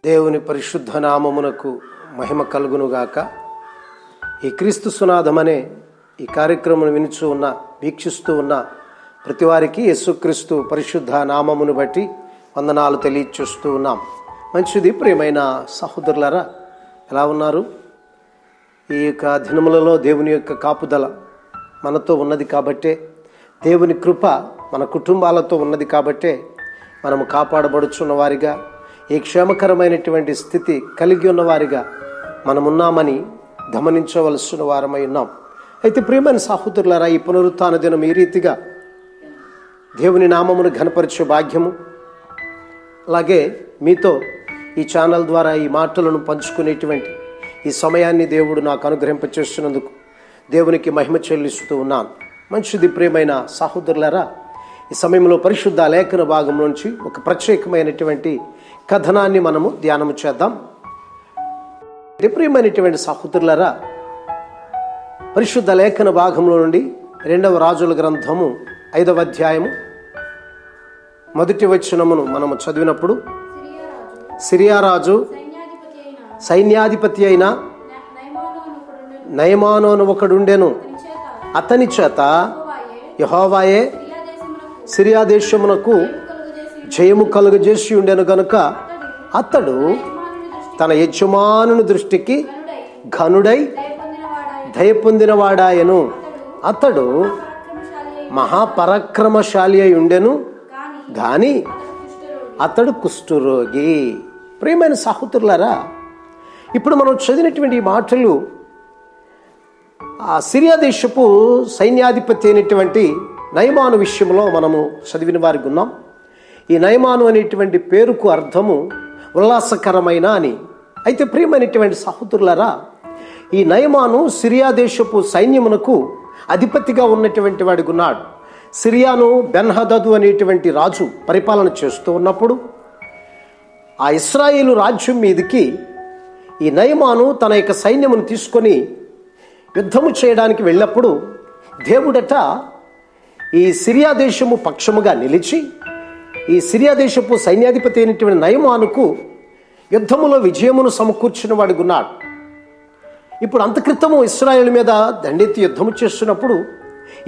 దేవుని పరిశుద్ధ నామమునకు మహిమ కలుగునుగాక. ఈ క్రీస్తు సునాదమనే ఈ కార్యక్రమం వినుచూ ఉన్న వీక్షిస్తూ ఉన్న ప్రతి వారికి యేసుక్రీస్తు పరిశుద్ధ నామమును బట్టి వందనాలు తెలియచేస్తూ ఉన్నాం. మంచిది. ప్రియమైన సహోదరులారా, ఎలా ఉన్నారు? ఈ యొక్క దినములలో దేవుని యొక్క కాపుదల మనతో ఉన్నది కాబట్టే, దేవుని కృప మన కుటుంబాలతో ఉన్నది కాబట్టే మనము కాపాడబడుచున్న వారిగా, ఈ క్షేమకరమైనటువంటి స్థితి కలిగి ఉన్నవారిగా మనమున్నామని గమనించవలసిన వారమై ఉన్నాం. అయితే ప్రియమైన సహోదరులారా, ఈ పునరుత్థాన దినం ఈ రీతిగా దేవుని నామమును ఘనపరిచే భాగ్యము, అలాగే మీతో ఈ ఛానల్ ద్వారా ఈ మాటలను పంచుకునేటువంటి ఈ సమయాన్ని దేవుడు నాకు అనుగ్రహింపచేస్తున్నందుకు దేవునికి మహిమ చెల్లిస్తూ ఉన్నాను. మంచిది. ప్రియమైన సహోదరులారా, ఈ సమయంలో పరిశుద్ధ లేఖన భాగం నుంచి ఒక ప్రత్యేకమైనటువంటి కథనాన్ని మనము ధ్యానము చేద్దాం. ప్రియమైనటువంటి సహోదరులారా, పరిశుద్ధ లేఖన భాగంలో నుండి 2వ రాజుల గ్రంథము 5వ అధ్యాయము 1వ వచనమును మనము చదివినప్పుడు, సిరియా రాజు సైన్యాధిపతి అయిన నయమాను అని ఒకడుండెను. అతని చేత యెహోవాయే సిరియా దేశమునకు జయము కలుగజేసి ఉండెను గనుక అతడు తన యజమానుని దృష్టికి ఘనుడై దయ పొందినవాడాయను. అతడు మహాపరాక్రమశాలి అయి ఉండెను గాని అతడు కుష్ఠరోగి. ప్రియమైన సహోదరులారా, ఇప్పుడు మనం చదివినటువంటి మాటలు ఆ సిరియా దేశపు సైన్యాధిపతి అయినటువంటి నయమాను విషయంలో మనము చదివిన వారికి ఉన్నాం. ఈ నయమాను అనేటువంటి పేరుకు అర్థము ఉల్లాసకరమైన అని. అయితే ప్రియమైనటువంటి సహోదరులారా, ఈ నయమాను సిరియా దేశపు సైన్యమునకు అధిపతిగా ఉన్నటువంటి వాడికి ఉన్నాడు. సిరియాను బెన్హదదు అనేటువంటి రాజు పరిపాలన చేస్తూ ఉన్నప్పుడు ఆ ఇశ్రాయేలు రాజ్యం మీదకి ఈ నయమాను తన యొక్క సైన్యమును తీసుకొని యుద్ధము చేయడానికి వెళ్ళినప్పుడు దేవుడట ఈ సిరియా దేశము పక్షముగా నిలిచి ఈ సిరియా దేశపు సైన్యాధిపతి అయినటువంటి నయమానుకు యుద్ధములో విజయమును సమకూర్చిన వాడికి ఉన్నాడు. ఇప్పుడు అంతక్రితము ఇశ్రాయేలు మీద దండెత్తి యుద్ధము చేస్తున్నప్పుడు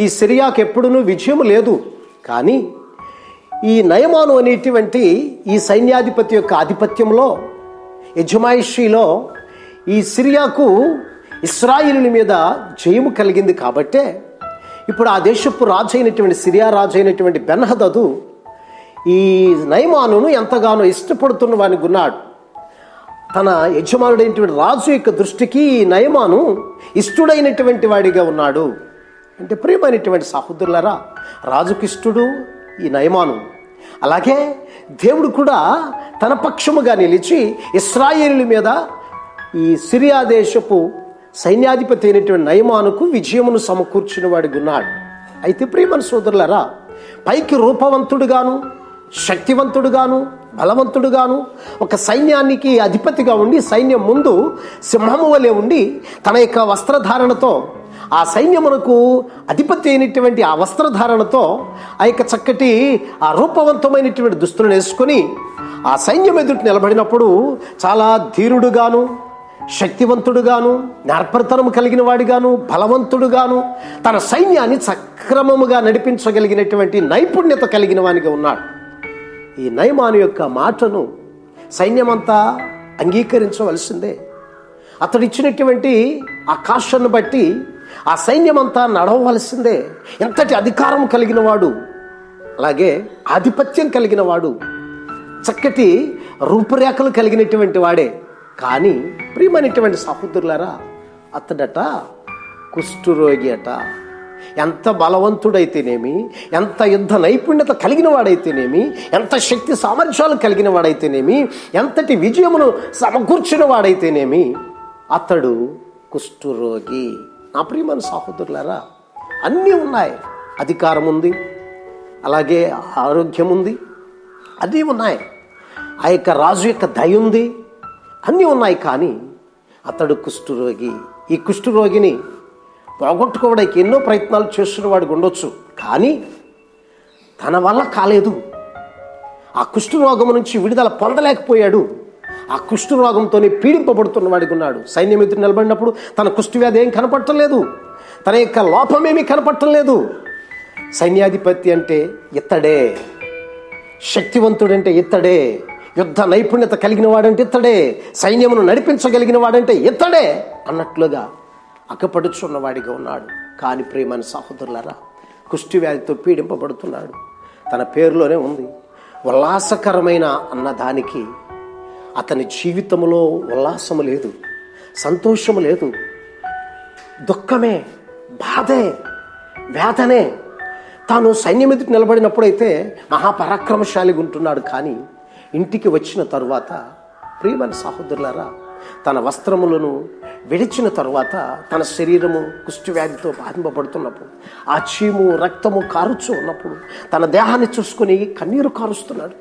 ఈ సిరియాకు ఎప్పుడూ విజయం లేదు. కానీ ఈ నయమాను అనేటువంటి ఈ సైన్యాధిపతి యొక్క ఆధిపత్యంలో, యజమాయిషీలో ఈ సిరియాకు ఇశ్రాయేలు మీద జయము కలిగింది. కాబట్టే ఇప్పుడు ఆ దేశపు రాజు అయినటువంటి సిరియా రాజు అయినటువంటి బెన్హదదు ఈ నయమానును ఎంతగానో ఇష్టపడుతున్న వానికి ఉన్నాడు. తన యజమానుడైనటువంటి రాజు యొక్క దృష్టికి ఈ నయమాను ఇష్టడైనటువంటి వాడిగా ఉన్నాడు. అంటే ప్రియమైనటువంటి సహోదరులారా, రాజుకి ఇష్టడు ఈ నయమాను. అలాగే దేవుడు కూడా తన పక్షముగా నిలిచి ఇశ్రాయేలు మీద ఈ సిరియా దేశపు సైన్యాధిపతి అయినటువంటి నయమానుకు విజయమును సమకూర్చిన వాడికి ఉన్నాడు. అయితే ప్రియమైన సోదరులారా, పైకి రూపవంతుడుగాను, శక్తివంతుడుగాను, బలవంతుడుగాను, ఒక సైన్యానికి అధిపతిగా ఉండి సైన్యం ముందు సింహము వలె ఉండి తన యొక్క వస్త్రధారణతో ఆ సైన్యమునకు అధిపతి అయినటువంటి ఆ వస్త్రధారణతో ఆ యొక్క చక్కటి ఆ రూపవంతమైనటువంటి దుస్తులను వేసుకొని ఆ సైన్యం ఎదుటి నిలబడినప్పుడు చాలా ధీరుడుగాను, శక్తివంతుడుగాను, నేర్పరితనం కలిగిన వాడిగాను, బలవంతుడుగాను, తన సైన్యాన్ని సక్రమముగా నడిపించగలిగినటువంటి నైపుణ్యత కలిగిన వానిగా ఉన్నాడు. ఈ నయమాను యొక్క మాటను సైన్యమంతా అంగీకరించవలసిందే. అతడిచ్చినటువంటి ఆ కాషన్ను బట్టి ఆ సైన్యమంతా నడవవలసిందే. ఎంతటి అధికారం కలిగిన వాడు, అలాగే ఆధిపత్యం కలిగిన వాడు, చక్కటి రూపురేఖలు కలిగినటువంటి వాడే. కానీ ప్రియమైనటువంటి సహోదరులారా, అతడట కుష్ఠరోగి అట. ఎంత బలవంతుడైతేనేమి, ఎంత యుద్ధ నైపుణ్యత కలిగిన వాడైతేనేమి, ఎంత శక్తి సామర్థ్యాలు కలిగిన వాడైతేనేమి, ఎంతటి విజయమును సమకూర్చిన వాడైతేనేమి, అతడు కుష్ఠరోగి. నా ప్రియమైన సహోదరులారా, అన్నీ ఉన్నాయి. అధికారం ఉంది, అలాగే ఆరోగ్యం ఉంది, అన్నీ ఉన్నాయి. ఆ యొక్క రాజు యొక్క దయ ఉంది, అన్నీ ఉన్నాయి. కానీ అతడు కుష్ఠరోగి. ఈ కుష్ఠరోగిని పోగొట్టుకోవడానికి ఎన్నో ప్రయత్నాలు చేస్తున్న వాడికి ఉండొచ్చు, కానీ తన వల్ల కాలేదు. ఆ కుష్ఠరోగం నుంచి విడుదల పొందలేకపోయాడు. ఆ కుష్ఠరోగంతో పీడింపబడుతున్న వాడికి ఉన్నాడు. సైన్యం ఎదురు నిలబడినప్పుడు తన కుష్ఠవ్యాధి ఏం కనపడటం తన యొక్క లోపమేమీ కనపడటం సైన్యాధిపతి అంటే ఇత్తడే, శక్తివంతుడంటే ఇత్తడే, యుద్ధ నైపుణ్యత కలిగిన వాడంటే ఇత్తడే, సైన్యమును నడిపించగలిగిన వాడంటే ఇత్తడే అన్నట్లుగా అక్కపడుచున్నవాడిగా ఉన్నాడు. కానీ ప్రియమైన సహోదరులారా, కుష్ఠవ్యాధితో పీడింపబడుతున్నాడు. తన పేరులోనే ఉంది ఉల్లాసకరమైన అన్నదానికి. అతని జీవితంలో ఉల్లాసము లేదు, సంతోషము లేదు, దుఃఖమే, బాధే, వేదనే. తాను సైన్యం ఎదుటి నిలబడినప్పుడైతే మహాపరాక్రమశాలిగా ఉంటున్నాడు. కానీ ఇంటికి వచ్చిన తరువాత ప్రియమైన సహోదరులారా, తన వస్త్రములను విడిచిన తరువాత తన శరీరము కుష్ఠవ్యాధితో బాధింపబడుతున్నప్పుడు, ఆ చీము రక్తము కారుచూ ఉన్నప్పుడు తన దేహాన్ని చూసుకొని కన్నీరు కారుస్తున్నాడు,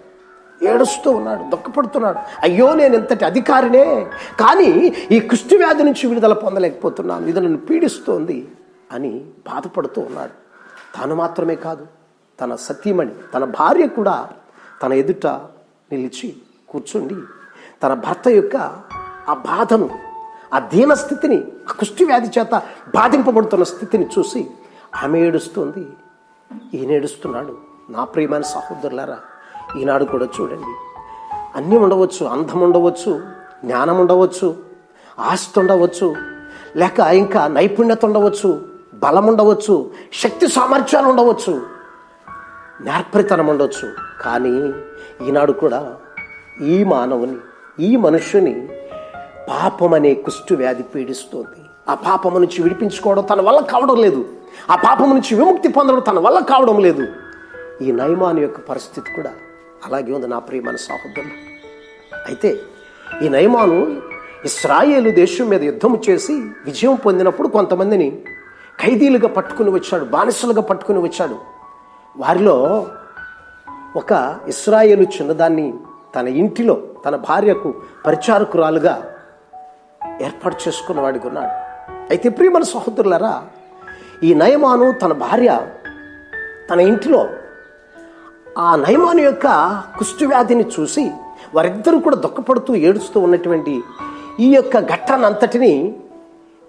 ఏడుస్తూ ఉన్నాడు, దుఃఖపడుతున్నాడు. అయ్యో, నేను ఎంతటి అధికారినే, కానీ ఈ కుష్ఠవ్యాధి నుంచి విడుదల పొందలేకపోతున్నాను, ఇది నన్ను పీడిస్తోంది అని బాధపడుతూ ఉన్నాడు. తాను మాత్రమే కాదు, తన సతీమణి, తన భార్య కూడా తన ఎదుట నిలిచి కూర్చుండి తన భర్త యొక్క ఆ బాధను, ఆ దీన స్థితిని, ఆ కుష్ఠవ్యాధి చేత బాధింపబడుతున్న స్థితిని చూసి ఆమె ఏడుస్తుంది, ఈయన ఏడుస్తున్నాడు. నా ప్రియమైన సహోదరులారా, ఈనాడు కూడా చూడండి, అన్నీ ఉండవచ్చు, అందం ఉండవచ్చు, జ్ఞానం ఉండవచ్చు, ఆస్తి ఉండవచ్చు, లేక ఇంకా నైపుణ్యత ఉండవచ్చు, బలం ఉండవచ్చు, శక్తి సామర్థ్యాలు ఉండవచ్చు, నేర్పరితనం ఉండవచ్చు. కానీ ఈనాడు కూడా ఈ మానవుని, ఈ మనుష్యుని పాపం అనే కుష్ఠవ్యాధి పీడిస్తోంది. ఆ పాపము నుంచి విడిపించుకోవడం తన వల్ల కావడం లేదు, ఆ పాపము నుంచి విముక్తి పొందడం తన వల్ల కావడం లేదు. ఈ నయమాను యొక్క పరిస్థితి కూడా అలాగే ఉంది నా ప్రియమైన సహోదరులు. అయితే ఈ నయమాను ఇశ్రాయేలు దేశం మీద యుద్ధం చేసి విజయం పొందినప్పుడు కొంతమందిని ఖైదీలుగా పట్టుకుని వచ్చాడు, బానిసలుగా పట్టుకుని వచ్చాడు. వారిలో ఒక ఇశ్రాయేలు చిన్నదాన్ని తన ఇంటిలో తన భార్యకు పరిచారకురాలుగా ఏర్పాటు చేసుకున్న వాడికి ఉన్నాడు. అయితే ప్రియమైన సహోదరులారా, ఈ నయమాను తన భార్య తన ఇంటిలో ఆ నయమాను యొక్క కుష్ఠవ్యాధిని చూసి వారిద్దరూ కూడా దుఃఖపడుతూ ఏడుస్తూ ఉన్నటువంటి ఈ యొక్క ఘట్టాన్ని అంతటిని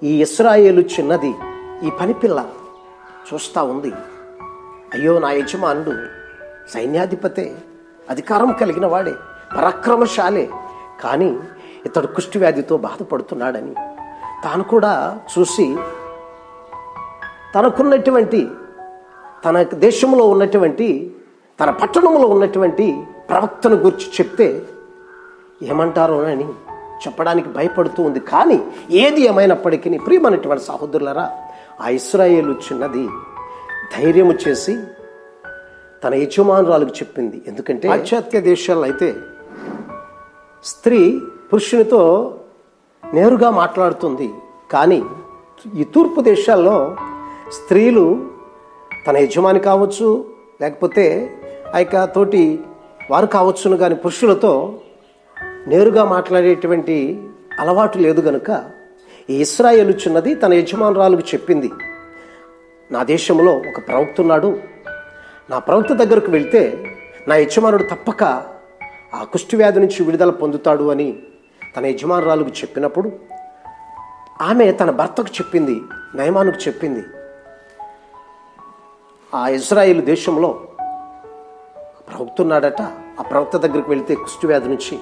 ఈ ఇశ్రాయేలు చిన్నది, ఈ పనిపిల్ల చూస్తూ ఉంది. అయ్యో, నా యజమానుడు సైన్యాధిపతే, అధికారం కలిగిన వాడే, పరాక్రమశాలే, కానీ ఇతడు కుష్ఠవ్యాధితో బాధపడుతున్నాడని తాను కూడా చూసి తనకున్నటువంటి, తన దేశంలో ఉన్నటువంటి, తన పట్టణంలో ఉన్నటువంటి ప్రవక్తను గురించి చెప్తే ఏమంటారో అని చెప్పడానికి భయపడుతూ ఉంది. కానీ ఏది ఏమైనప్పటికీ ప్రియమైనటువంటి సహోదరులారా, ఆ ఇశ్రాయేలు చిన్నది ధైర్యము చేసి తన యజమానురాలకు చెప్పింది. ఎందుకంటే పాశ్చాత్య దేశాల్లో అయితే స్త్రీ పురుషునితో నేరుగా మాట్లాడుతుంది, కానీ ఈ తూర్పు దేశాల్లో స్త్రీలు తన యజమాని కావచ్చు, లేకపోతే ఆ యొక్క తోటి వారు కావచ్చును, కానీ పురుషులతో నేరుగా మాట్లాడేటువంటి అలవాటు లేదు గనుక ఈ ఇశ్రాయేలు చిన్నది తన యజమానురాలకు చెప్పింది, నా దేశంలో ఒక ప్రవక్త ఉన్నాడు, నా ప్రవక్త దగ్గరకు వెళ్తే నా యజమానుడు తప్పక ఆ కుష్ఠవ్యాధి నుంచి విడుదల పొందుతాడు అని తన యజమానురాలకు చెప్పినప్పుడు ఆమె తన భర్తకు చెప్పింది, నయమానుకు చెప్పింది, ఆ ఇశ్రాయేలు దేశంలో ప్రవక్త ఉన్నాడట, ఆ ప్రవక్త దగ్గరికి వెళితే కుష్ఠవ్యాధి నుంచి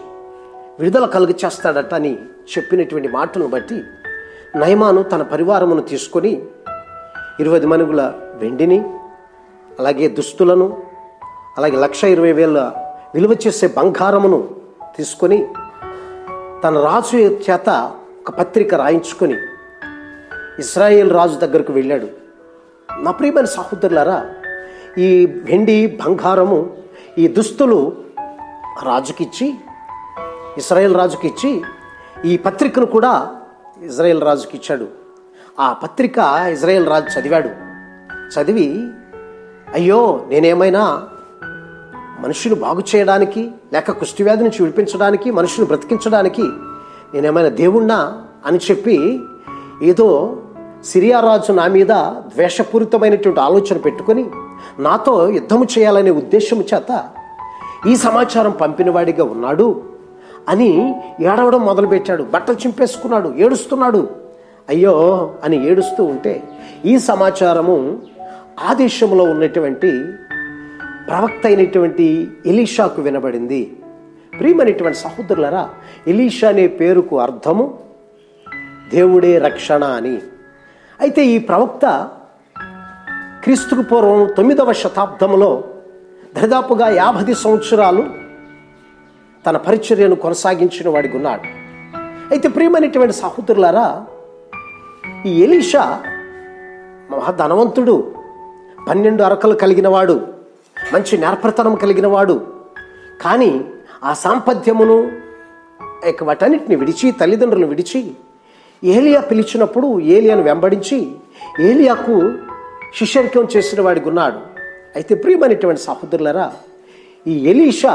విడుదల కలుగ చేస్తాడట అని చెప్పినటువంటి మాటలను బట్టి నయమాను తన పరివారమును తీసుకొని 20 మణుగుల వెండిని, అలాగే దుస్తులను, అలాగే 1,20,000 విలువ చేసే బంగారమును తీసుకొని తన రాజు చేత ఒక పత్రిక రాయించుకొని ఇశ్రాయేల్ రాజు దగ్గరకు వెళ్ళాడు. నా ప్రియమైన సహోదరులారా, ఈ వెండి బంగారము, ఈ దుస్తులు రాజుకిచ్చి, ఇశ్రాయేల్ రాజుకి ఇచ్చి, ఈ పత్రికను కూడా ఇజ్రాయేల్ రాజుకి ఇచ్చాడు. ఆ పత్రిక ఇజ్రాయేల్ రాజు చదివాడు. చదివి, అయ్యో, నేనేమైనా మనుషులు బాగు చేయడానికి, లేక కుష్ఠవ్యాధి నుంచి విడిపించడానికి, మనుషులు బ్రతికించడానికి నేనేమైనా దేవుణ్ణా అని చెప్పి ఏదో సిరియా రాజు నా మీద ద్వేషపూరితమైనటువంటి ఆలోచన పెట్టుకొని నాతో యుద్ధము చేయాలనే ఉద్దేశం చేత ఈ సమాచారం పంపినవాడిగా ఉన్నాడు అని ఏడవడం మొదలుపెట్టాడు. బట్టలు చింపేసుకున్నాడు, ఏడుస్తున్నాడు. అయ్యో అని ఏడుస్తూ ఉంటే ఈ సమాచారము ఆ దేశంలో ఉన్నటువంటి ప్రవక్త అయినటువంటి ఎలీషాకు వినబడింది. ప్రియమైనటువంటి సహోదరులారా, ఎలీషా అనే పేరుకు అర్థము దేవుడే రక్షణ అని. అయితే ఈ ప్రవక్త క్రీస్తుకు పూర్వం 9వ శతాబ్దంలో దాదాపుగా 50 సంవత్సరాలు తన పరిచర్యను కొనసాగించిన వాడికి ఉన్నాడు. అయితే ప్రియమైనటువంటి సహోదరులారా, ఈ ఎలీషా మహా ధనవంతుడు, 12 అరకలు కలిగిన వాడు, మంచి నేర్పరితనం కలిగిన వాడు. కానీ ఆ సాంపత్యమును వాటన్నిటిని విడిచి, తల్లిదండ్రులను విడిచి ఏలియా పిలిచినప్పుడు ఏలియాను వెంబడించి ఏలియాకు శిష్యరికం చేసిన వాడికి ఉన్నాడు. అయితే ప్రియమైనటువంటి సహోదరులారా, ఈ ఎలీషా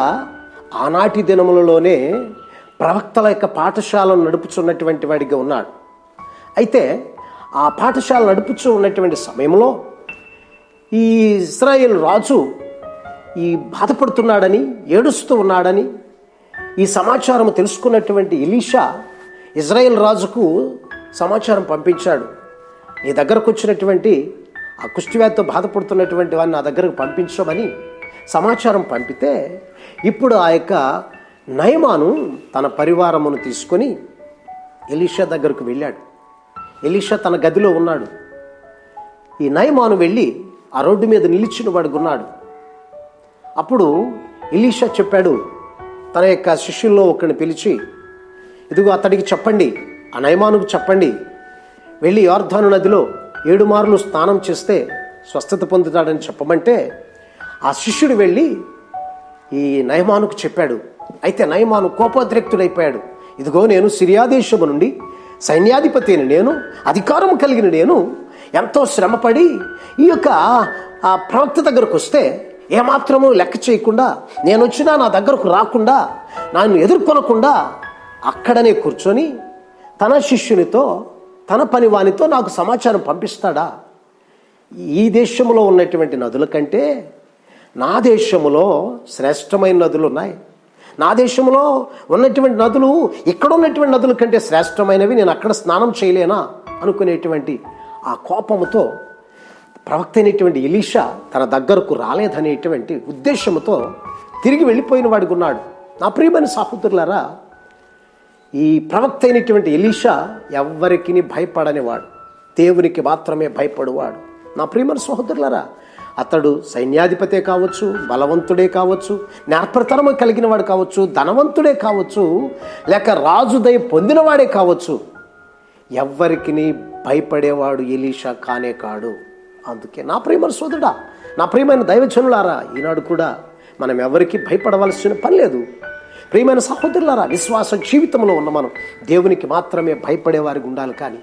ఆనాటి దినములలోనే ప్రవక్తల యొక్క పాఠశాలను నడుపుచున్నటువంటి వాడిగా ఉన్నాడు. అయితే ఆ పాఠశాల నడుపుచూ ఉన్నటువంటి సమయంలో ఈ ఇశ్రాయేలు రాజు ఈ బాధపడుతున్నాడని, ఏడుస్తూ ఉన్నాడని ఈ సమాచారం తెలుసుకున్నటువంటి ఎలీషా ఇజ్రాయేల్ రాజుకు సమాచారం పంపించాడు. నీ దగ్గరకు వచ్చినటువంటి ఆ కుష్ఠవ్యాధితో బాధపడుతున్నటువంటి వాడిని నా దగ్గరకు పంపించమని సమాచారం పంపితే, ఇప్పుడు ఆ యొక్క నయమాను తన పరివారమును తీసుకొని ఎలీషా దగ్గరకు వెళ్ళాడు. ఎలీషా తన గదిలో ఉన్నాడు. ఈ నయమాను వెళ్ళి ఆ రోడ్డు మీద నిలిచిన వాడికి ఉన్నాడు. అప్పుడు ఎలీషా చెప్పాడు, తన యొక్క శిష్యుల్లో ఒకరిని పిలిచి, ఇదిగో అతడికి చెప్పండి, ఆ నయమానుకు చెప్పండి, వెళ్ళి యోర్దాను నదిలో 7 మార్లు స్నానం చేస్తే స్వస్థత పొందుతాడని చెప్పమంటే ఆ శిష్యుడు వెళ్ళి ఈ నయమానుకు చెప్పాడు. అయితే నయమాను కోపోద్రిక్తుడైపోయాడు. ఇదిగో నేను సిరియా దేశము నుండి సైన్యాధిపతి నేను, అధికారం కలిగిన నేను ఎంతో శ్రమపడి ఈ యొక్క ఆ ప్రవక్త దగ్గరకు వస్తే ఏమాత్రము లెక్క చేయకుండా, నేను వచ్చినా నా దగ్గరకు రాకుండా, నన్ను ఎదుర్కొనకుండా అక్కడనే కూర్చొని తన శిష్యునితో, తన పనివానితో నాకు సమాచారం పంపిస్తాడా? ఈ దేశంలో ఉన్నటువంటి నదుల కంటే నా దేశంలో శ్రేష్టమైన నదులు ఉన్నాయి. నా దేశంలో ఉన్నటువంటి నదులు ఇక్కడ ఉన్నటువంటి నదుల కంటే శ్రేష్టమైనవి, నేను అక్కడ స్నానం చేయలేనా అనుకునేటువంటి ఆ కోపముతో ప్రవక్త అయినటువంటి ఎలీషా తన దగ్గరకు రాలేదనేటువంటి ఉద్దేశంతో తిరిగి వెళ్ళిపోయిన వాడికి ఉన్నాడు. నా ప్రియమైన సహోదరులారా, ఈ ప్రవక్త అయినటువంటి ఎలీషా ఎవ్వరికి భయపడనివాడు, దేవునికి మాత్రమే భయపడువాడు. నా ప్రియమైన సహోదరులారా, అతడు సైన్యాధిపతే కావచ్చు, బలవంతుడే కావచ్చు, నేర్పరితనము కలిగిన వాడు కావచ్చు, ధనవంతుడే కావచ్చు, లేక రాజుదయ పొందినవాడే కావచ్చు, ఎవ్వరికి భయపడేవాడు ఎలీషా కానే కాడు. అందుకే నా ప్రియమైన సోదరుడా, నా ప్రియమైన దైవజనులారా, ఈనాడు కూడా మనం ఎవరికి భయపడవలసిన పని లేదు. ప్రియమైన సహోదరులారా, విశ్వాస జీవితంలో ఉన్న మనం దేవునికి మాత్రమే భయపడేవారికి ఉండాలి. కానీ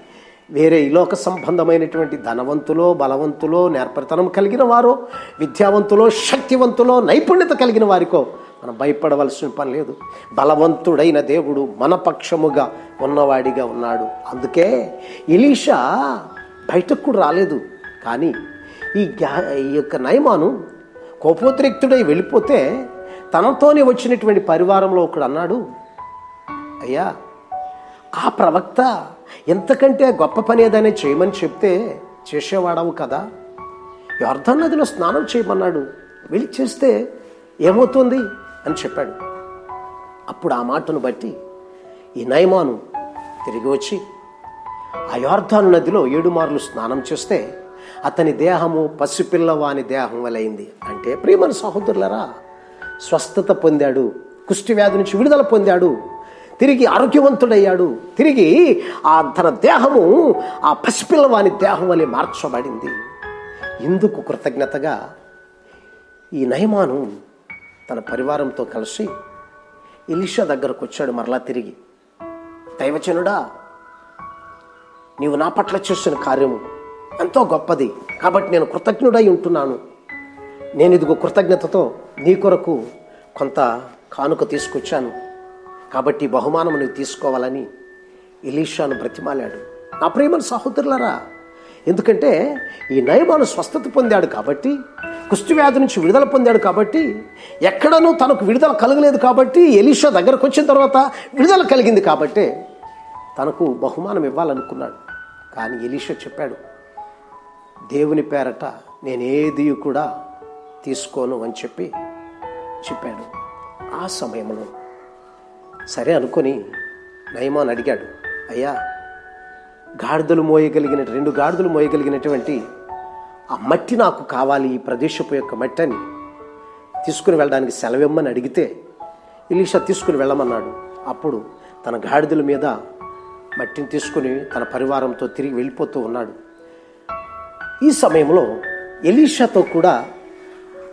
వేరే ఈ లోక సంబంధమైనటువంటి ధనవంతులో, బలవంతులో, నేర్పరితనం కలిగిన వారో, విద్యావంతులో, శక్తివంతులో, నైపుణ్యత కలిగిన వారికో మనం భయపడవలసిన పని లేదు. బలవంతుడైన దేవుడు మన పక్షముగా ఉన్నవాడిగా ఉన్నాడు. అందుకే ఎలీషా బయటకు కూడా రాలేదు. కానీ ఈ యొక్క నయమాను కోపోద్రిక్తుడై వెళ్ళిపోతే తనతోనే వచ్చినటువంటి పరివారంలో ఒకడు అన్నాడు, అయ్యా, ఆ ప్రవక్త ఎంతకంటే గొప్ప పని ఏదైనా చేయమని చెప్తే చేసేవాడవు కదా, యోర్దాను నదిలో స్నానం చేయమన్నాడు, వెళ్ళి చేస్తే ఏమవుతుంది అని చెప్పాడు. అప్పుడు ఆ మాటను బట్టి ఈ నయమాను తిరిగి వచ్చి ఆ యోర్దాను నదిలో 7 మార్లు స్నానం చేస్తే అతని దేహము పసిపిల్లవాని దేహం వలైంది. అంటే ప్రియమైన సహోదరులారా, స్వస్థత పొందాడు, కుష్టి వ్యాధి నుంచి విడుదల పొందాడు, తిరిగి ఆరోగ్యవంతుడయ్యాడు, తిరిగి తన దేహము ఆ పసిపిల్లవాని దేహం వలె మార్చబడింది. ఇందుకు కృతజ్ఞతగా ఈ నయమాను తన పరివారంతో కలిసి ఎలీషా దగ్గరకు వచ్చాడు. మరలా తిరిగి, దైవజనుడా, నీవు నా పట్ల చేసిన కార్యము ఎంతో గొప్పది, కాబట్టి నేను కృతజ్ఞుడై ఉంటున్నాను. నేను ఇదిగో కృతజ్ఞతతో నీ కొరకు కొంత కానుక తీసుకొచ్చాను, కాబట్టి బహుమానం నువ్వు తీసుకోవాలని ఎలీషాను బ్రతిమాలాడు. నా ప్రియమైన సహోదరులారా, ఎందుకంటే ఈ నయమాను స్వస్థత పొందాడు కాబట్టి, కుష్టి వ్యాధి నుంచి విడుదల పొందాడు కాబట్టి, ఎక్కడనూ తనకు విడుదల కలగలేదు కాబట్టి, ఎలీషా దగ్గరకు వచ్చిన తర్వాత విడుదల కలిగింది కాబట్టి తనకు బహుమానం ఇవ్వాలనుకున్నాడు. కానీ ఎలీషా చెప్పాడు, దేవుని పేరట నేనేది కూడా తీసుకోను అని చెప్పాడు. ఆ సమయంలో సరే అనుకొని నయమాన్ అడిగాడు, అయ్యా, గాడిదలు మోయగలిగిన 2 గాడిదలు మోయగలిగినటువంటి ఆ మట్టి నాకు కావాలి, ఈ ప్రదేశపు యొక్క మట్టి అని తీసుకుని వెళ్ళడానికి సెలవిమ్మని అడిగితే ఎలీషా తీసుకుని వెళ్ళమన్నాడు. అప్పుడు తన గాడిదల మీద మట్టిని తీసుకుని తన పరివారంతో తిరిగి వెళ్ళిపోతూ ఉన్నాడు. ఈ సమయంలో ఎలీషాతో కూడా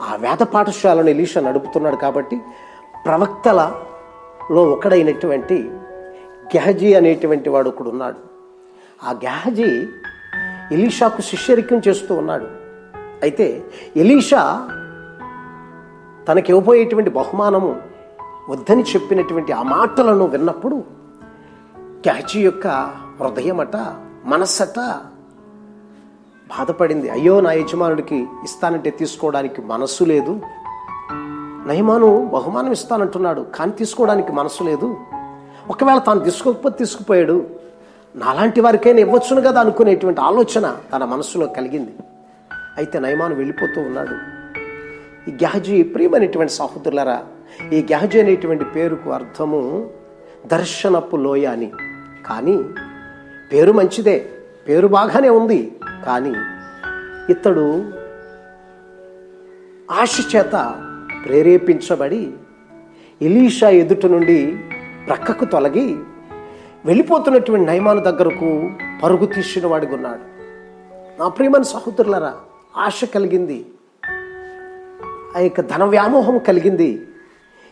ఆ వేద పాఠశాలను ఎలీషా నడుపుతున్నాడు కాబట్టి ప్రవక్తలలో ఒకడైనటువంటి గెహజీ అనేటువంటి వాడు ఒకడు ఉన్నాడు. ఆ గెహజీ ఎలీషాకు శిష్యరికం చేస్తూ ఉన్నాడు. అయితే ఎలీషా తనకి ఇవ్వబోయేటువంటి బహుమానము వద్దని చెప్పినటువంటి ఆ మాటలను విన్నప్పుడు గెహజీ యొక్క హృదయమట, మనస్సట బాధపడింది. అయ్యో, నా యజమానుడికి ఇస్తానంటే తీసుకోవడానికి మనస్సు లేదు. నయమాను బహుమానం ఇస్తానంటున్నాడు కానీ తీసుకోవడానికి మనస్సు లేదు. ఒకవేళ తాను తీసుకోకపోతే తీసుకుపోయాడు, నాలాంటి వారికైనా ఇవ్వచ్చును కదా అనుకునేటువంటి ఆలోచన తన మనస్సులో కలిగింది. అయితే నయమాను వెళ్ళిపోతూ ఉన్నాడు. ఈ గెహజీ ప్రియమైనటువంటి సహోదరులారా, ఈ గెహజీ అనేటువంటి పేరుకు అర్థము దర్శనపు లోయ అని. కానీ పేరు మంచిదే, పేరు బాగానే ఉంది. కానీ ఇతడు ఆశ చేత ప్రేరేపించబడి ఎలీషా ఎదుట నుండి ప్రక్కకు తొలగి వెళ్ళిపోతున్నటువంటి నయమాను దగ్గరకు పరుగు తీసిన వాడిగా ఉన్నాడు. నా ప్రియమైన సహోదరులారా, ఆశ కలిగింది, ఆ యొక్క ధన వ్యామోహం కలిగింది.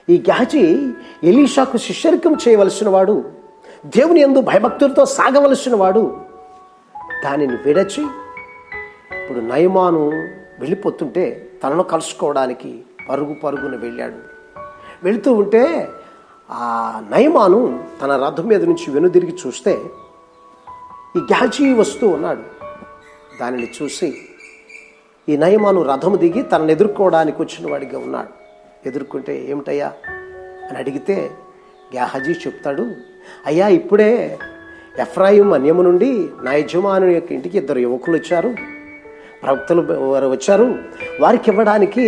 ఈ గెహజీ ఎలీషాకు శిష్యరికం చేయవలసిన వాడు, దేవుని యందు భయభక్తులతో సాగవలసిన వాడు. దానిని విడచి ఇప్పుడు నయమాను వెళ్ళిపోతుంటే తనను కలుసుకోవడానికి పరుగున వెళ్ళాడు. వెళుతూ ఉంటే ఆ నయమాను తన రథం మీద నుంచి వెనుదిరిగి చూస్తే ఈ గెహజీ వస్తూ ఉన్నాడు. దానిని చూసి ఈ నయమాను రథము దిగి తనను ఎదుర్కోవడానికి వచ్చిన వాడిగా ఉన్నాడు. ఎదుర్కొంటే ఏమిటయ్యా అని అడిగితే గెహజీ చెప్తాడు, అయ్యా, ఇప్పుడే ఎఫ్రాయిం అన్యము నుండి నా యజమాను యొక్క ఇంటికి 2 యువకులు వచ్చారు, ప్రవక్తలు వారు వచ్చారు. వారికి ఇవ్వడానికి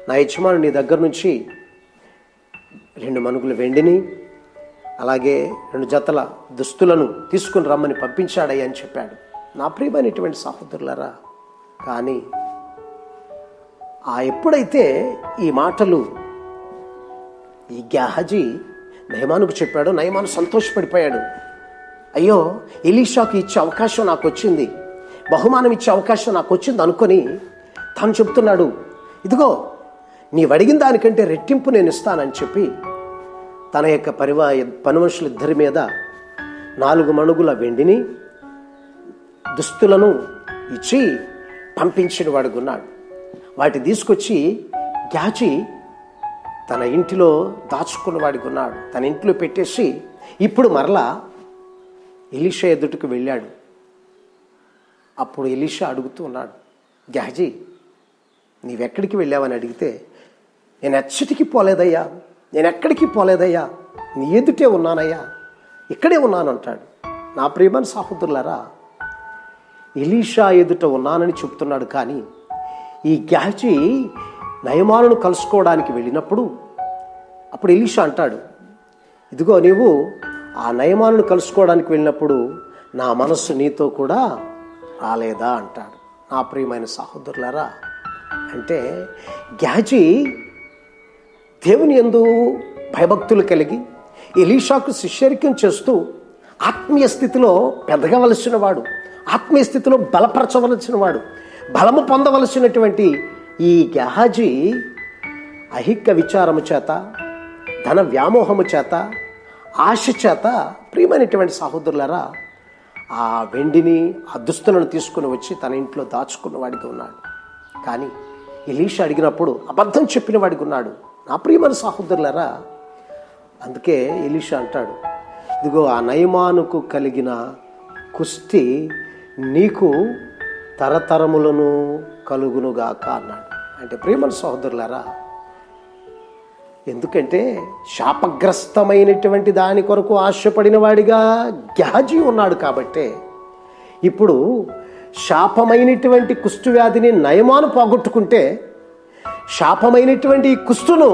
నా యజమాను నీ దగ్గర నుంచి 2 మణుగుల వెండిని అలాగే 2 జతల దుస్తులను తీసుకుని రమ్మని పంపించాడయ్యా అని చెప్పాడు. నా ప్రియమైనటువంటి సహోదరులారా, కానీ ఎప్పుడైతే ఈ మాటలు ఈ గెహజీ నయమానుకు చెప్పాడు, నయమాను సంతోషపడిపోయాడు. అయ్యో, ఎలీషాకు ఇచ్చే అవకాశం నాకు వచ్చింది, బహుమానం ఇచ్చే అవకాశం నాకు వచ్చింది అనుకొని తాను చెప్తున్నాడు, ఇదిగో నీవు అడిగిన దానికంటే రెట్టింపు నేను ఇస్తానని చెప్పి తన యొక్క పని మనుషులిద్దరి మీద 4 మణుగుల వెండిని దుస్తులను ఇచ్చి పంపించిన వాడుకున్నాడు. వాటి తీసుకొచ్చి గెహజీ తన ఇంటిలో దాచుకున్న వాడికి ఉన్నాడు. తన ఇంట్లో పెట్టేసి ఇప్పుడు మరలా ఎలీషా ఎదుటికి వెళ్ళాడు. అప్పుడు ఎలీషా అడుగుతూ ఉన్నాడు, గెహజీ, నీవెక్కడికి వెళ్ళావని అడిగితే, నేను ఎచ్చటికి పోలేదయ్యా, నేను ఎక్కడికి పోలేదయ్యా, నీ ఎదుటే ఉన్నానయ్యా, ఇక్కడే ఉన్నాను అంటాడు. నా ప్రియమైన సహోదరులారా, ఎలీషా ఎదుట ఉన్నానని చెప్తున్నాడు. కానీ ఈ గెహజీ నయమానును కలుసుకోవడానికి వెళ్ళినప్పుడు అప్పుడు ఎలీషా అంటాడు, ఇదిగో నీవు ఆ నయమానును కలుసుకోవడానికి వెళ్ళినప్పుడు నా మనస్సు నీతో కూడా రాలేదా అంటాడు. నా ప్రియమైన సహోదరులారా, అంటే గెహజీ దేవుని యందు భయభక్తులు కలిగి ఎలీషాకు శిష్యరికం చేస్తూ ఆత్మీయ స్థితిలో పెరగవలసిన వాడు, ఆత్మీయ స్థితిలో బలపరచవలసిన వాడు, బలము పొందవలసినటువంటి ఈ గెహజీ అహిక విచారము చేత, ధన వ్యామోహము చేత, ఆశ చేత ప్రియమైనటువంటి సహోదరులారా ఆ వెండిని, ఆ దుస్తులను తీసుకుని వచ్చి తన ఇంట్లో దాచుకున్న వాడిగా ఉన్నాడు. కానీ ఎలీషా అడిగినప్పుడు అబద్ధం చెప్పిన వాడిగా ఉన్నాడు. నా ప్రియమైన సహోదరులారా, అందుకే ఎలీషా అంటాడు, ఇదిగో ఆ నయమానుకు కలిగిన కుష్టి నీకు తరతరములను కలుగునుగాక అన్నాడు. అంటే ప్రియమైన సహోదరులారా, ఎందుకంటే శాపగ్రస్తమైనటువంటి దాని కొరకు ఆశపడిన వాడిగా గెహజీ ఉన్నాడు. కాబట్టే ఇప్పుడు శాపమైనటువంటి కుష్ఠవ్యాధిని నయమాను పోగొట్టుకుంటే శాపమైనటువంటి కుష్ఠును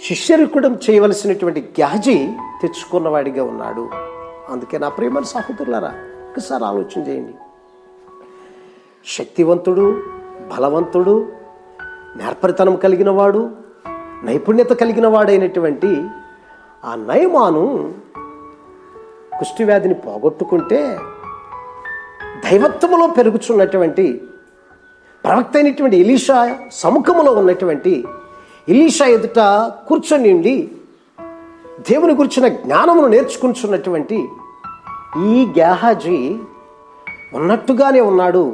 శిష్యరికుడం చేయవలసినటువంటి గెహజీ తెచ్చుకున్నవాడిగా ఉన్నాడు. అందుకే నా ప్రియమైన సహోదరులారా, ఒకసారి ఆలోచన చేయండి. శక్తివంతుడు, బలవంతుడు, నేర్పరితనం కలిగిన వాడు, నైపుణ్యత కలిగిన వాడైనటువంటి ఆ నయమాను కుష్ఠవ్యాధిని పోగొట్టుకుంటే దైవత్వములో పెరుగుచున్నటువంటి ప్రవక్త అయినటువంటి ఎలీషా సముఖములో ఉన్నటువంటి ఎలీషా ఎదుట కూర్చొని ఉండి దేవుని గురించిన జ్ఞానమును నేర్చుకుంటున్నటువంటి ఈ గెహజీ ఉన్నట్టుగానే ఉన్నాడు.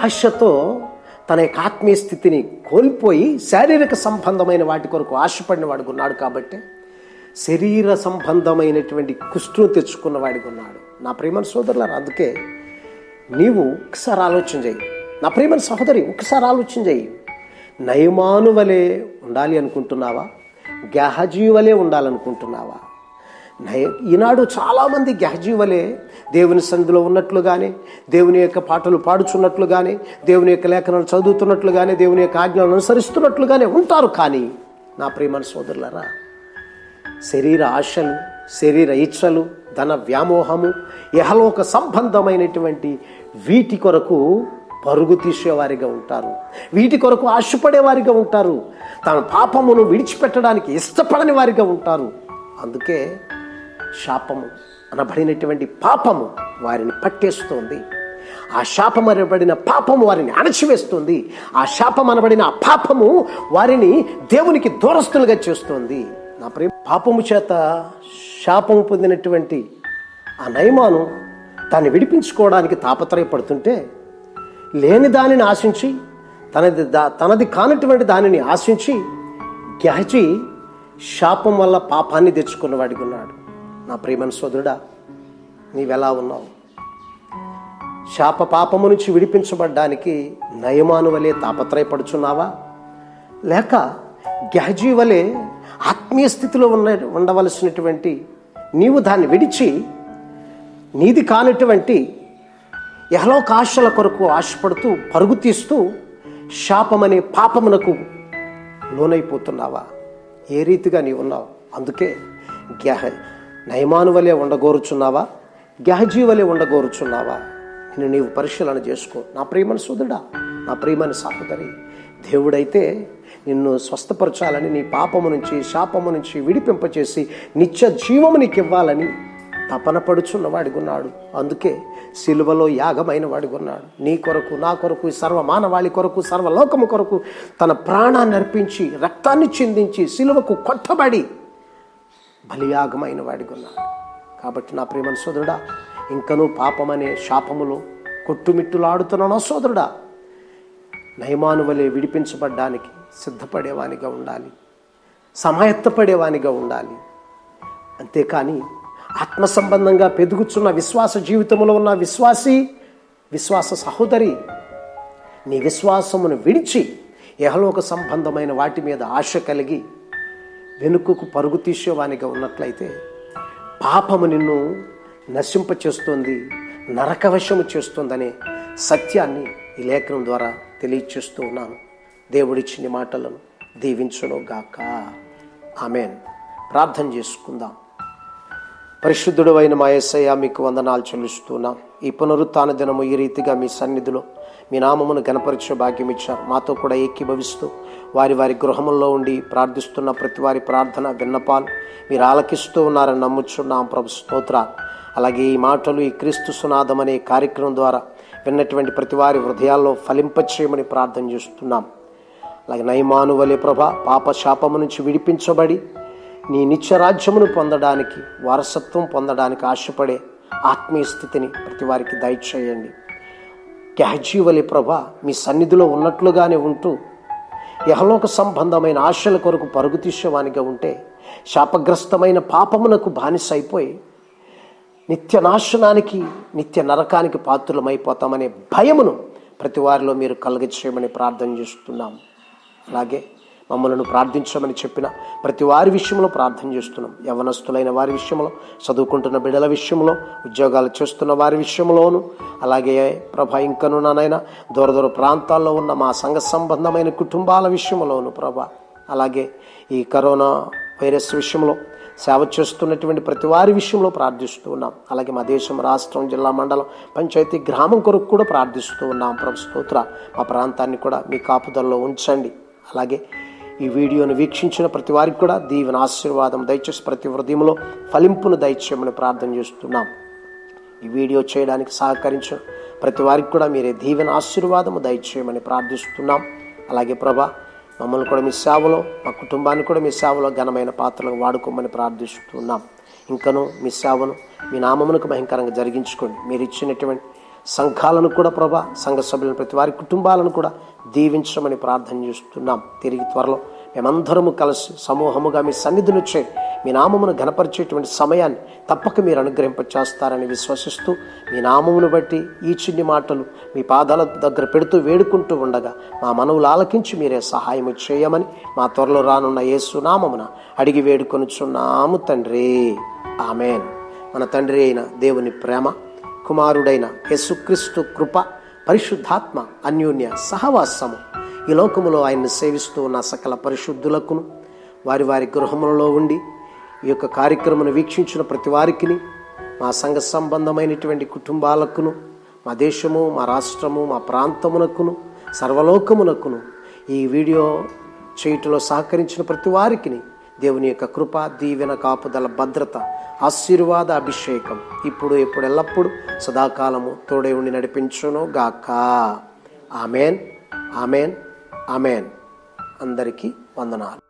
ఆశతో తన యొక్క ఆత్మీయ స్థితిని కోల్పోయి శారీరక సంబంధమైన వాటి కొరకు ఆశపడిన వాడికి ఉన్నాడు. కాబట్టి శరీర సంబంధమైనటువంటి కుష్ఠును తెచ్చుకున్న వాడికి ఉన్నాడు. నా ప్రియమైన సోదరులారా, అందుకే నీవు ఒకసారి ఆలోచన చేయి. నా ప్రియమైన సహోదరి, ఒకసారి ఆలోచన చేయి. నయమాను వలె ఉండాలి అనుకుంటున్నావా? గెహజీ వలె ఉండాలనుకుంటున్నావా? ఈనాడు చాలామంది గెహజీ వలె దేవుని సన్నిధిలో ఉన్నట్లుగానే, దేవుని యొక్క పాటలు పాడుచున్నట్లుగానే, దేవుని యొక్క లేఖనాలు చదువుతున్నట్లుగానే, దేవుని యొక్క ఆజ్ఞలను అనుసరిస్తున్నట్లుగానే ఉంటారు. కానీ నా ప్రియమైన సోదరులారా, శరీర ఆశలు, శరీర ఇచ్ఛలు, ధన వ్యామోహము, ఇహలోక సంబంధమైనటువంటి వీటి కొరకు పరుగు తీసేవారిగా ఉంటారు. వీటి కొరకు ఆశపడేవారిగా ఉంటారు. తన పాపమును విడిచిపెట్టడానికి ఇష్టపడని వారిగా ఉంటారు. అందుకే శాపము అనబడినటువంటి పాపము వారిని పట్టేస్తుంది. ఆ శాపం అనబడిన పాపము వారిని అణచివేస్తుంది. ఆ శాపం అనబడిన ఆ పాపము వారిని దేవునికి దూరస్తులుగా చేస్తుంది. నా ప్రేమ, పాపము చేత శాపము పొందినటువంటి ఆ నయమాను దాన్ని విడిపించుకోవడానికి తాపత్రయపడుతుంటే, లేని దానిని ఆశించి, తనది కానటువంటి దానిని ఆశించి గెహజీ శాపం వల్ల పాపాన్ని తెచ్చుకున్న వాడికి ఉన్నాడు. నా ప్రియమైన సోదరుడా, నీవెలా ఉన్నావు? శాప పాపము నుంచి విడిపించబడ్డానికి నయమాను వలె తాపత్రయపడుచున్నావా? లేక గెహజీ వలె ఆత్మీయ స్థితిలో ఉండవలసినటువంటి నీవు దాన్ని విడిచి నీది కానటువంటి యహలోక ఆశల కొరకు ఆశపడుతూ పరుగు తీస్తూ శాపమనే పాపమునకు లోనైపోతున్నావా? ఏ రీతిగా నీవు ఉన్నావు? అందుకే నయమాను వలె ఉండగోరుచున్నావా? గెహజీ వలె ఉండగోరుచున్నావా? నిన్ను నీవు పరిశీలన చేసుకో. నా ప్రియమైన సోదరుడా, నా ప్రియమైన సహోదరి, దేవుడైతే నిన్ను స్వస్థపరచాలని, నీ పాపము నుంచి, శాపము నుంచి విడిపింపచేసి నిత్య జీవము నీకు ఇవ్వాలని తపన పడుచున్న వాడికి ఉన్నాడు. అందుకే సిలువలో యాగమైన వాడికి ఉన్నాడు. నీ కొరకు, నా కొరకు, సర్వమానవాళి కొరకు, సర్వలోకము కొరకు తన ప్రాణాన్ని అర్పించి, రక్తాన్ని చిందించి, సిలువకు కొట్టబడి బలియాగమైన వాడికి ఉన్నాడు. కాబట్టి నా ప్రియమైన సోదరుడా, ఇంకనూ పాపమనే శాపములో కొట్టుమిట్టులాడుతున్న సోదరుడా, నయమాను వలె విడిపించబడ్డానికి సిద్ధపడేవానిగా ఉండాలి, సమాయత్తపడేవానిగా ఉండాలి. అంతేకాని ఆత్మ సంబంధంగా పెరుగుచున్న విశ్వాస జీవితంలో ఉన్న విశ్వాస సహోదరి, నీ విశ్వాసమును విడిచి యెహోవా సంబంధమైన వాటి మీద ఆశ కలిగి వెనుకకు పరుగు తీసేవానిగా ఉన్నట్లయితే పాపము నిన్ను నశింపచేస్తుంది, నరకవశము చేస్తుందనే సత్యాన్ని ఈ లేఖనం ద్వారా తెలియచేస్తూ ఉన్నాను. దేవుడిచ్చిన మాటలను దీవించును గాక. ఆమేన్. ప్రార్థన చేసుకుందాం. పరిశుద్ధుడు అయిన మా యేసయ్య, మీకు వందనాలు చెల్లిస్తున్నాం. ఈ పునరుత్థాన దినము ఈ రీతిగా మీ సన్నిధిలో మీ నామమును గణపరిచే భాగ్యం ఇచ్చారు. మాతో కూడా ఏకీభవిస్తూ వారి గృహముల్లో ఉండి ప్రార్థిస్తున్న ప్రతి వారి ప్రార్థన విన్నపాలు మీరు ఆలకిస్తూ ఉన్నారని నమ్ముచున్నాం ప్రభు. స్తోత్రాలు. అలాగే ఈ మాటలు ఈ క్రీస్తు సునాదం అనే కార్యక్రమం ద్వారా విన్నటువంటి ప్రతి వారి హృదయాల్లో ఫలింపచేయమని ప్రార్థన చేస్తున్నాం. అలాగే నయమాను వలె ప్రభా, పాప శాపము నుంచి విడిపించబడి నీ నిత్యరాజ్యమును పొందడానికి, వారసత్వం పొందడానికి ఆశపడే ఆత్మీయ స్థితిని ప్రతి వారికి దయచేయండి. గెహజీ వలె ప్రభా, మీ సన్నిధిలో ఉన్నట్లుగానే ఉంటూ యెహోవా సంబంధమైన ఆశల కొరకు పరుగు తీసేవానిగా ఉంటే శాపగ్రస్తమైన పాపమునకు బానిస అయిపోయి నిత్య నాశనానికి, నిత్య నరకానికి పాత్రులమైపోతామనే భయమును ప్రతి వారిలో మీరు కలుగచేయమని ప్రార్థన చేస్తున్నాం. అలాగే మమ్మలను ప్రార్థించమని చెప్పిన ప్రతి వారి విషయంలో ప్రార్థన చేస్తున్నాం. యవ్వనస్తులైన వారి విషయంలో, చదువుకుంటున్న బిడ్డల విషయంలో, ఉద్యోగాలు చేస్తున్న వారి విషయంలోను, అలాగే ప్రభా ఇంకను నానైనా దూర ప్రాంతాల్లో ఉన్న మా సంఘ సంబంధమైన కుటుంబాల విషయంలోను ప్రభా, అలాగే ఈ కరోనా వైరస్ విషయంలో సేవ చేస్తున్నటువంటి ప్రతి వారి విషయంలో ప్రార్థిస్తూ ఉన్నాం. అలాగే మా దేశం, రాష్ట్రం, జిల్లా, మండలం, పంచాయతీ, గ్రామం కొరకు కూడా ప్రార్థిస్తూ ఉన్నాం. ప్రభు స్తోత్ర. మా ప్రాంతాన్ని కూడా మీ కాపుదల్లో ఉంచండి. అలాగే ఈ వీడియోను వీక్షించిన ప్రతి వారికి కూడా దీవెన ఆశీర్వాదం దయచేసి ప్రతి హృదయంలో ఫలింపును దయచేయమని ప్రార్థన చేస్తున్నాం. ఈ వీడియో చేయడానికి సహకరించిన ప్రతి వారికి కూడా మీరే దీవెన ఆశీర్వాదము దయచేయమని ప్రార్థిస్తున్నాం. అలాగే ప్రభా మమ్మల్ని కూడా మీ సేవలో, మా కుటుంబాన్ని కూడా మీ సేవలో ఘనమైన పాత్రలకు వాడుకోమని ప్రార్థిస్తున్నాం. ఇంకనూ మీ సేవను, మీ నామమునకు భయంకరంగా జరిగించుకోండి. మీరు ఇచ్చినటువంటి సంఘాలను కూడా ప్రభా, సంఘ సభ్యులను ప్రతి వారి కుటుంబాలను కూడా దీవించమని ప్రార్థన చేస్తున్నాం. తిరిగి త్వరలో మేమందరము కలిసి సమూహముగా మీ సన్నిధిని చేరి మీ నామమును ఘనపరిచేటువంటి సమయాన్ని తప్పక మీరు అనుగ్రహింపచేస్తారని విశ్వసిస్తూ, మీ నామమును బట్టి ఈ చిన్ని మాటలు మీ పాదాల దగ్గర పెడుతూ వేడుకుంటూ ఉండగా మా మనవులు ఆలకించి మీరే సహాయం చేయమని మా త్వరలో రానున్న యేసు నామమున అడిగి వేడుకొనుచున్నాము తండ్రి. ఆమేన్. మన తండ్రి అయిన దేవుని ప్రేమ, కుమారుడైన యేసుక్రీస్తు కృప, పరిశుద్ధాత్మ అన్యోన్య సహవాసము ఈ లోకములో ఆయన్ని సేవిస్తూ ఉన్న సకల పరిశుద్ధులకును, వారి వారి గృహములలో ఉండి ఈ యొక్క కార్యక్రమను వీక్షించిన ప్రతి వారికి, మా సంఘ సంబంధమైనటువంటి కుటుంబాలకును, మా దేశము, మా రాష్ట్రము, మా ప్రాంతమునకును, సర్వలోకమునకును ఈ వీడియో చేయటంలో సహకరించిన ప్రతి వారికి దేవుని యొక్క కృప, దీవెన, కాపుదల, భద్రత, ఆశీర్వాద అభిషేకం ఇప్పుడు ఎప్పుడు ఎల్లప్పుడు సదాకాలము తోడే ఉండి నడిపించును గాక. Amen, amen, amen. అందరికీ వందనాలు.